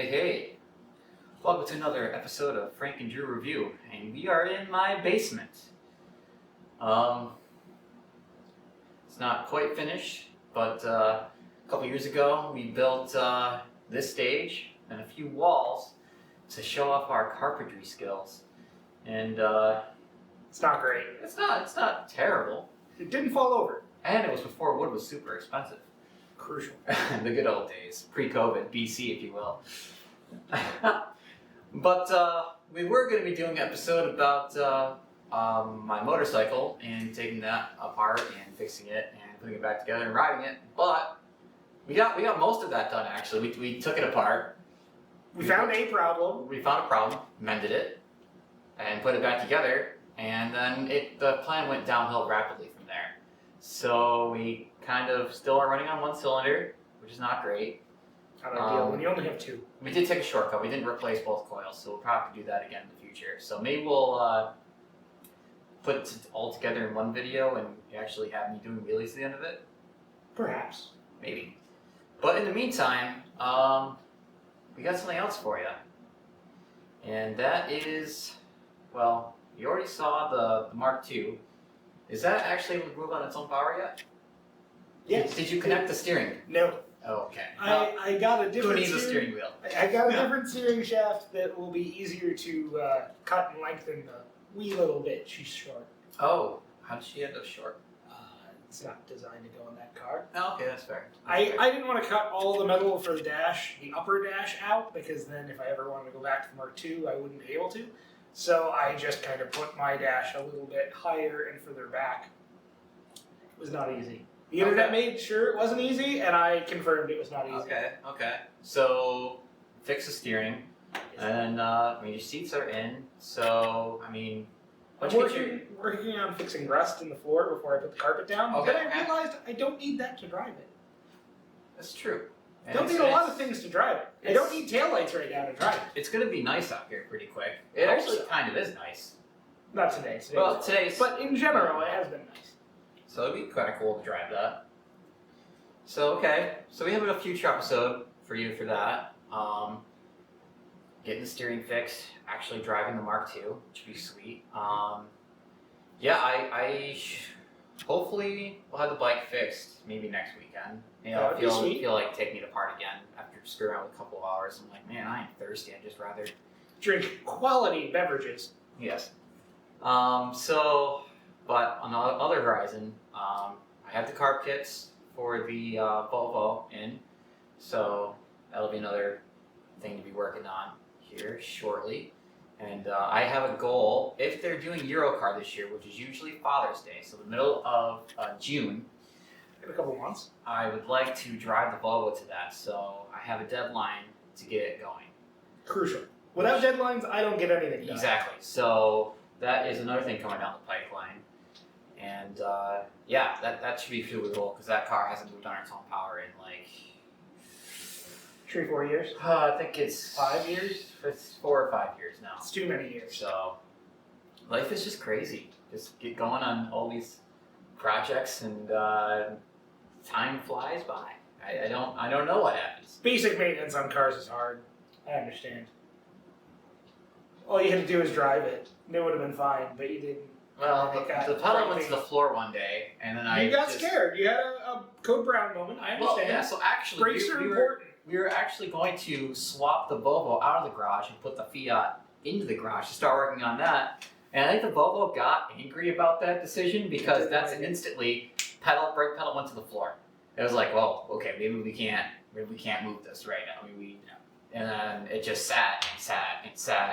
Hey. Welcome to another episode of Frank and Drew Review, and we are in my basement. It's not quite finished, but a couple years ago we built this stage and a few walls to show off our carpentry skills. And it's not great. It's not terrible. It didn't fall over. And it was before wood was super expensive. Crucial. The good old days, pre-COVID, BC, if you will. But we were going to be doing an episode about my motorcycle and taking that apart and fixing it and putting it back together and riding it. But we got most of that done actually. We took it apart. We found a problem. We found a problem, mended it, and put it back together. And then the plan went downhill rapidly from there. So we kind of still are running on one cylinder, which is not great. Not ideal when you only have two. We did take a shortcut. We didn't replace both coils, so we'll probably have to do that again in the future. So maybe we'll put it all together in one video and actually have me doing wheelies at the end of it. Perhaps. Maybe. But in the meantime, we got something else for you. And that is, well, you already saw the Mark II. Is that actually able to move on its own power yet? Yes. Did you connect the steering? No. Oh, okay. I got a different steering wheel. I got a different steering shaft that will be easier to cut and lengthen the wee little bit. She's short. Oh, how did she end up short? It's not designed to go in that car. Oh, okay, that's fair. I didn't want to cut all the metal for the dash, the upper dash out, because then if I ever wanted to go back to the Mark II, I wouldn't be able to. So I just kind of put my dash a little bit higher and further back. It was not easy. The internet made sure it wasn't easy, and I confirmed it was not easy. Okay. So, fix the steering, and your seats are in, so, I'm working on fixing rust in the floor before I put the carpet down. Okay. Then I realized I don't need that to drive it. That's true. I don't need a lot of things to drive it. I don't need taillights right now to drive it. It's going to be nice out here pretty quick. It actually kind of is nice. Not today. Today's... But in general, it has been nice. So it'd be kind of cool to drive that. So, okay. So we have a future episode for you for that. Getting the steering fixed, actually driving the Mark II, which would be sweet. I hopefully we'll have the bike fixed maybe next weekend. Feel like taking it apart again after screwing around with a couple of hours. I'm like, man, I am thirsty. I'd just rather drink quality beverages. Yes. But on the other horizon, I have the carb kits for the Volvo in, so that'll be another thing to be working on here shortly. And I have a goal, if they're doing Eurocar this year, which is usually Father's Day, so the middle of June, in a couple of months, I would like to drive the Volvo to that, so I have a deadline to get it going. Crucial. Without deadlines, I don't get anything done. Exactly. So that is another thing coming down the pipeline. And that should be really cool because that car hasn't moved on its own power in like 3-4 years. I think it's 5 years. It's 4 or 5 years now. It's too many years. So life is just crazy. Just get going on all these projects, and time flies by. I don't know what happens. Basic maintenance on cars is hard. I understand. All you had to do was drive it. And it would have been fine, but you didn't. Well, the pedal went to the floor one day, and then You got scared. You had a Code Brown moment. I understand. Well, yeah, so actually, brakes are important. We were actually going to swap the Volvo out of the garage and put the Fiat into the garage to start working on that. And I think the Volvo got angry about that decision because that's instantly brake pedal went to the floor. It was like, well, okay, maybe we can't move this right now. And then it just sat,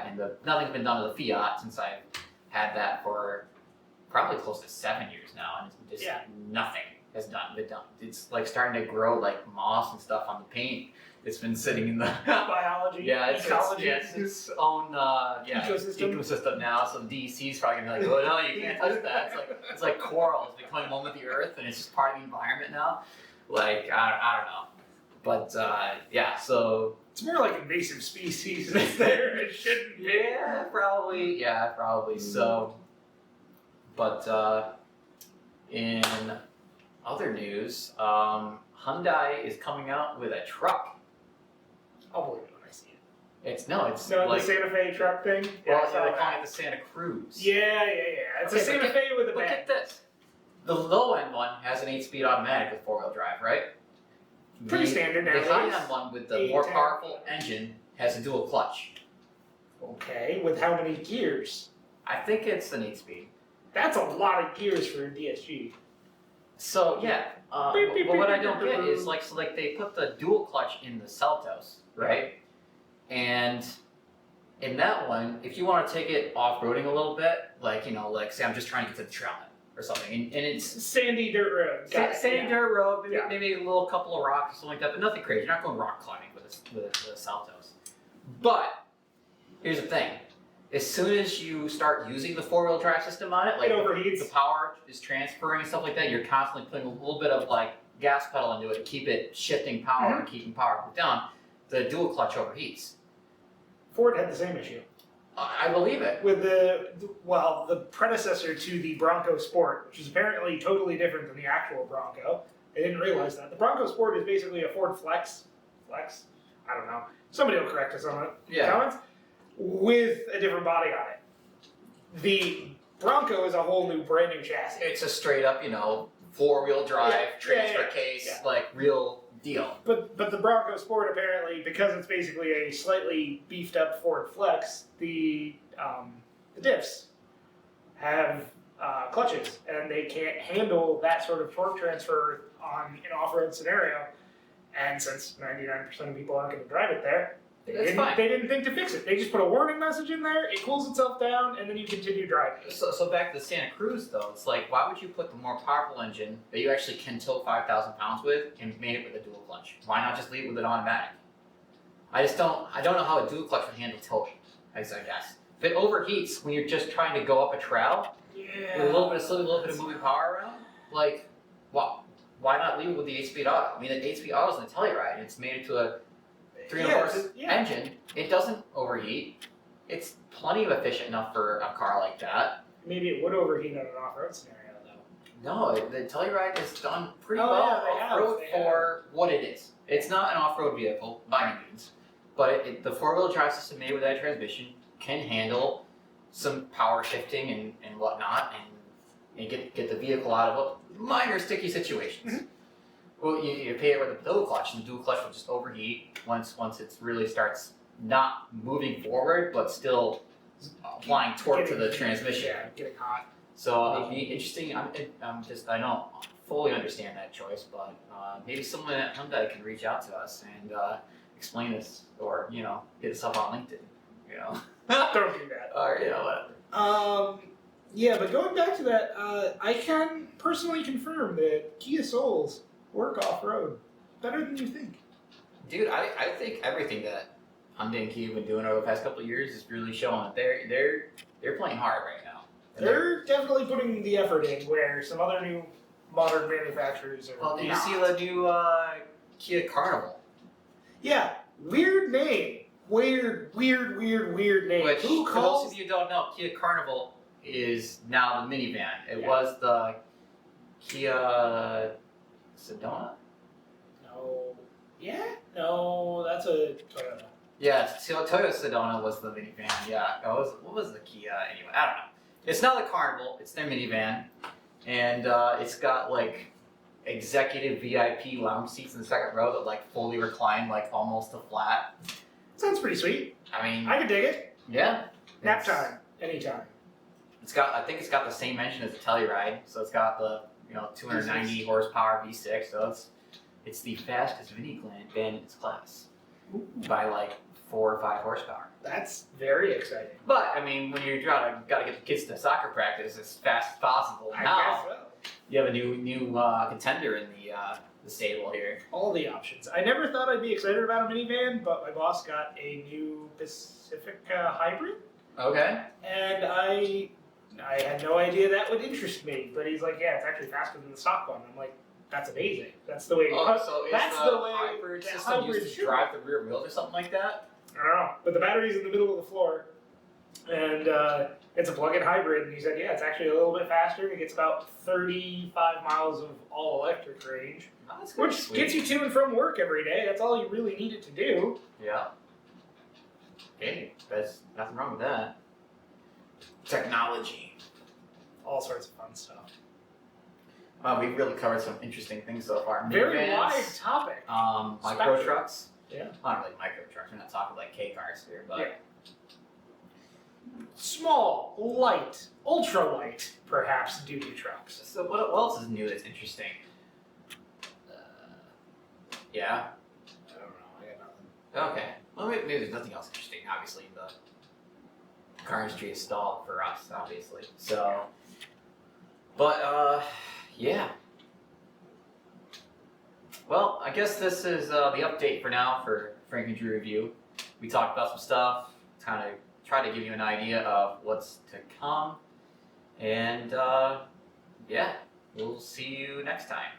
and nothing's been done to the Fiat since I've had that for probably close to 7 years now, and it's just nothing has been done. It's like starting to grow like moss and stuff on the paint. It's been sitting in the biology, ecology. It's its own ecosystem now. So the DEC is probably gonna be like, oh no, you can't touch that. It's like coral. It's becoming one with the earth, and it's just part of the environment now. Like I don't know, but so it's more like invasive species. It's there. It shouldn't be. Yeah, probably. So, but in other news, Hyundai is coming out with a truck. I'll believe it when I see it. It's No, like the Santa Fe truck thing. well, I saw they're that. calling it the Santa Cruz. Yeah. It's a Okay, Santa Fe with a Look bed. at this. The low end one has an 8-speed automatic with 4-wheel drive, right? Pretty standard nowadays. The high end one with the 8, more 10. powerful engine has a dual clutch. Okay, with how many gears? I think it's an 8-speed. That's a lot of gears for a DSG. So yeah, but what I don't get is like they put the dual clutch in the Seltos, right? And in that one, if you want to take it off-roading a little bit, like say I'm just trying to get to the trail or something, and it's Sandy dirt road. sandy dirt road, Yeah. maybe a little couple of rocks or something like that, but nothing crazy. You're not going rock climbing with the Seltos. But here's the thing: as soon as you start using the 4-wheel drive system on it, like It overheats. the power is transferring and stuff like that, you're constantly putting a little bit of like gas pedal into it to keep it shifting power and keeping power down. The dual clutch overheats. Ford had the same issue. I believe it. With the predecessor to the Bronco Sport, which is apparently totally different than the actual Bronco. I didn't realize that. The Bronco Sport is basically a Ford Flex. I don't know. Somebody will correct us on the comments. With a different body on it. The Bronco is a whole new, brand new chassis. It's a straight up, 4-wheel drive, transfer case, like real deal. But the Bronco Sport apparently, because it's basically a slightly beefed up Ford Flex, the diffs have clutches, and they can't handle that sort of torque transfer on an off-road scenario. And since 99% of people aren't going to drive it there, they didn't think to fix it. They just put a warning message in there, it cools itself down, and then you continue driving. So back to the Santa Cruz though, it's like, why would you put the more powerful engine that you actually can tow 5,000 pounds with and made it with a dual clutch? Why not just leave it with an automatic? I don't know how a dual clutch would handle towing, I guess. If it overheats when you're just trying to go up a trail, with a little bit of slip, a little bit of moving power around, like, why not leave it with the 8-speed auto? I mean, the 8-speed auto is in the Telluride, and it's made into a 300-horse engine. It doesn't overheat. It's plenty of efficient enough for a car like that. Maybe it would overheat on an off-road scenario, though. No, the Telluride has done pretty well off-road for what it is. It's not an off-road vehicle by any means, but the 4-wheel drive system made with that transmission can handle some power shifting and whatnot, and get the vehicle out of minor sticky situations. Mm-hmm. Well, you pay it with a dual clutch, and the dual clutch will just overheat once it really starts not moving forward, but still applying torque to the transmission. Yeah, getting hot. So it'd be interesting. I don't fully understand that choice, but maybe someone at Hyundai can reach out to us and explain this, or hit us up on LinkedIn. Don't do that. Or whatever. Yeah, but going back to that, I can personally confirm that Kia Souls work off-road better than you think. Dude, I think everything that Hyundai and Kia have been doing over the past couple of years is really showing that they're playing hard right now. And they're definitely putting the effort in where some other new modern manufacturers are. Well, did you see the new Kia Carnival? Yeah, weird name. Weird name. Which, Who for calls? those of you who don't know, Kia Carnival is now the minivan. It Yeah. was the Kia Sedona? No. Yeah? No, that's a Toyota. Yeah, Toyota Sedona was the minivan. Yeah, what was the Kia anyway? I don't know. It's not the Carnival. It's their minivan, and it's got like executive VIP lounge seats in the second row that like fully recline, like almost a flat. Sounds pretty sweet. I mean, I could dig it. yeah. Nap time, anytime. I think it's got the same engine as the Telluride, so it's got the 290 horsepower V6. So it's the fastest minivan in its class by like 4 or 5 horsepower. That's very exciting. But I mean, when you're got to get the kids to soccer practice as fast as possible, I now guess so. you have a new contender in the stable here. All the options. I never thought I'd be excited about a minivan, but my boss got a new Pacifica hybrid, Okay. and I had no idea that would interest me. But he's like, yeah, it's actually faster than the stock one. I'm like, that's amazing. That's the way. So is that's the the way hybrid the system hybrid used to should drive the rear wheels or something like that? I don't know, but the battery's in the middle of the floor, and it's a plug-in hybrid. And he said, yeah, it's actually a little bit faster. It gets about 35 miles of all-electric range, Oh, that's kinda which sweet. gets you to and from work every day. That's all you really need it to do. Yeah. Hey, there's nothing wrong with that. Technology. All sorts of fun stuff. We've really covered some interesting things so far. Very Minivans, wide topic. micro Spectrum. trucks. Yeah. Well, not really micro trucks. We're not talking like K cars here, but Yeah. Small, light, ultra light, perhaps duty trucks. so what else is new that's interesting? Yeah. I don't know. I got nothing. Okay. Well, maybe there's nothing else interesting. Obviously, the car industry is stalled for us, obviously. So, but yeah. Well, I guess this is the update for now for Frank and Drew Review. We talked about some stuff, kind of try to give you an idea of what's to come, and yeah, we'll see you next time.